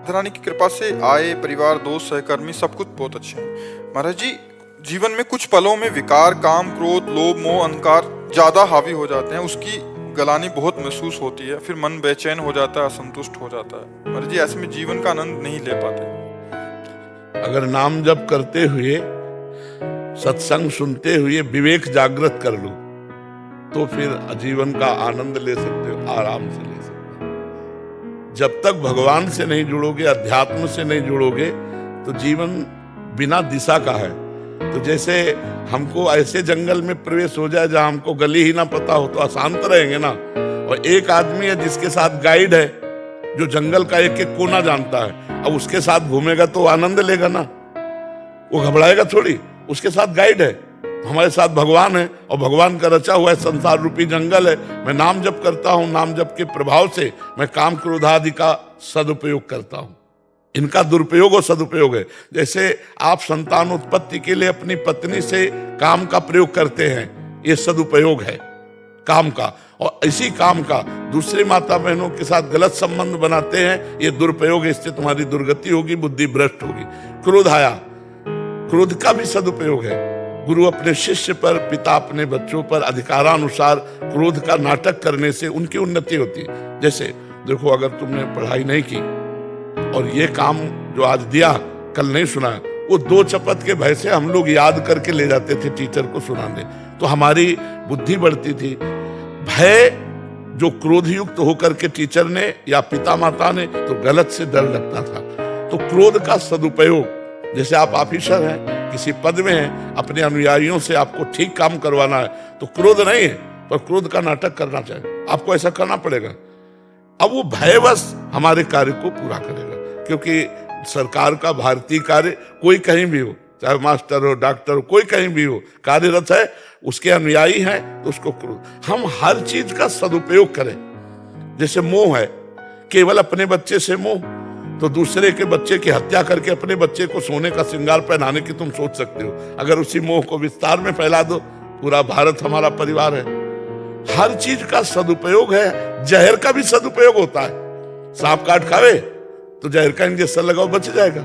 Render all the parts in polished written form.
रानी की कृपा से आए परिवार, दोस्त, सहकर्मी सब कुछ बहुत अच्छे हैं। महाराज जी, जीवन में कुछ पलों में विकार, काम, क्रोध, लोभ, मोह, अहंकार ज्यादा हावी हो जाते हैं। उसकी गलानी बहुत महसूस होती है, फिर मन बेचैन हो जाता है, असंतुष्ट हो जाता है। महाराज जी, ऐसे में जीवन का आनंद नहीं ले पाते। अगर नाम जप करते हुए, सत्संग सुनते हुए विवेक जागृत कर लो तो फिर जीवन का आनंद ले सकते हो, आराम से ले सकते हो। जब तक भगवान से नहीं जुड़ोगे, अध्यात्म से नहीं जुड़ोगे, तो जीवन बिना दिशा का है। तो जैसे हमको ऐसे जंगल में प्रवेश हो जाए जहां हमको गली ही ना पता हो, तो अशांत रहेंगे ना। और एक आदमी है जिसके साथ गाइड है, जो जंगल का एक एक कोना जानता है, अब उसके साथ घूमेगा तो आनंद लेगा ना, वो घबराएगा थोड़ी। उसके साथ गाइड है, हमारे साथ भगवान है, और भगवान का रचा हुआ है संसार रूपी जंगल है। मैं नाम जप करता हूं, नाम जप के प्रभाव से मैं काम क्रोध आदि का सदुपयोग करता हूं। इनका दुरुपयोग और सदुपयोग है। जैसे आप संतान उत्पत्ति के लिए अपनी पत्नी से काम का प्रयोग करते हैं, ये सदुपयोग है काम का। और इसी काम का दूसरी माता बहनों के साथ गलत संबंध बनाते हैं, ये दुरुपयोग है। इससे तुम्हारी दुर्गति होगी, बुद्धि भ्रष्ट होगी। क्रोध आया, क्रोध का भी सदुपयोग है। गुरु अपने शिष्य पर, पिता अपने बच्चों पर अधिकारानुसार क्रोध का नाटक करने से उनकी उन्नति होती है। जैसे देखो, अगर तुमने पढ़ाई नहीं की और ये काम जो आज दिया कल नहीं सुना, वो 2 चपत के भय से हम लोग याद करके ले जाते थे टीचर को सुनाने, तो हमारी बुद्धि बढ़ती थी। भय जो क्रोधयुक्त होकर के टीचर ने या पिता माता ने, तो गलत से डर लगता था। तो क्रोध का सदुपयोग, जैसे आप ऑफिसर हैं, किसी पद में हैं, अपने अनुयायियों से आपको ठीक काम करवाना है, तो क्रोध नहीं है पर क्रोध का नाटक करना चाहिए, आपको ऐसा करना पड़ेगा। अब वो भयवश हमारे कार्य को पूरा करेगा, क्योंकि सरकार का भारतीय कार्य कोई कहीं भी हो, चाहे मास्टर हो, डॉक्टर हो, कोई कहीं भी हो, कार्यरत है, उसके अनुयायी हैं, तो उसको क्रोध। हम हर चीज का सदुपयोग करें। जैसे मोह है, केवल अपने बच्चे से मोह, तो दूसरे के बच्चे की हत्या करके अपने बच्चे को सोने का श्रृंगार पहनाने की तुम सोच सकते हो। अगर उसी मोह को विस्तार में फैला दो, पूरा भारत हमारा परिवार है। हर चीज का सदुपयोग है। जहर का भी सदुपयोग होता है। सांप काट खावे तो जहर का इंजेक्शन लगाओ, बच जाएगा।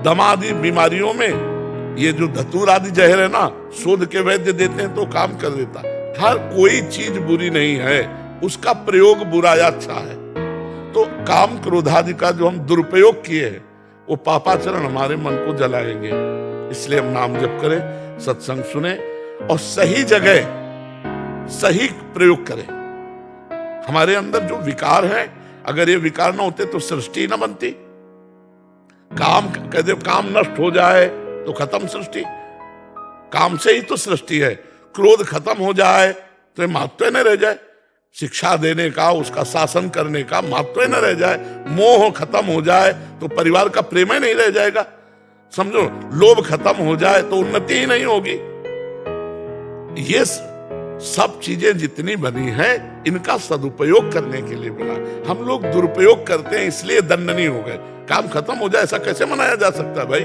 दमा आदि बीमारियों में ये जो धतूर आदि जहर है ना, शोध के वैद्य देते हैं तो काम कर देता। हर कोई चीज बुरी नहीं है, उसका प्रयोग बुरा या अच्छा है। तो काम क्रोधादि का जो हम दुरुपयोग किए हैं, वो पापाचरण हमारे मन को जलाएंगे। इसलिए हम नाम जप करें, सत्संग सुने और सही जगह सही प्रयोग करें। हमारे अंदर जो विकार है, अगर ये विकार ना होते तो सृष्टि ना बनती। काम कहते काम नष्ट हो जाए तो खत्म सृष्टि, काम से ही तो सृष्टि है। क्रोध खत्म हो जाए तो महत्व न रह जाए, शिक्षा देने का, उसका शासन करने का महत्व न रह जाए। मोह खत्म हो जाए तो परिवार का प्रेम ही नहीं रह जाएगा, समझो। लोभ खत्म हो जाए तो उन्नति ही नहीं होगी। ये सब चीजें जितनी बनी हैं, इनका सदुपयोग करने के लिए बना। हम लोग दुरुपयोग करते हैं, इसलिए दंडनीय हो गए। काम खत्म हो जाए ऐसा कैसे मनाया जा सकता है भाई?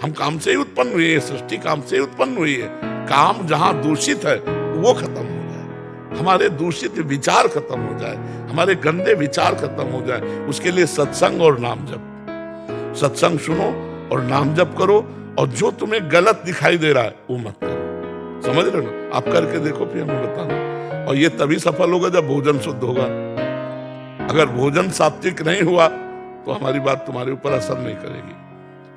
हम काम से ही उत्पन्न हुई है, सृष्टि काम से ही उत्पन्न हुई है। काम जहां दूषित है वो खत्म हो जाए, हमारे दूषित विचार खत्म हो जाए, हमारे गंदे विचार खत्म हो जाए, उसके लिए सत्संग और नाम जप। सत्संग सुनो और नाम जप करो, और जो तुम्हें गलत दिखाई दे रहा है वो मत करो। समझ रहे हो ना? आप करके देखो, फिर हमें बताना। और ये तभी सफल होगा जब भोजन शुद्ध होगा। अगर भोजन सात्विक नहीं हुआ तो हमारी बात तुम्हारे ऊपर असर नहीं करेगी।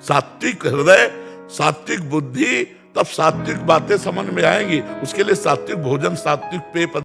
सात्विक हृदय, सात्विक बुद्धि, तब सात्विक बातें समझ में आएंगी। उसके लिए सात्विक भोजन, सात्विक पेय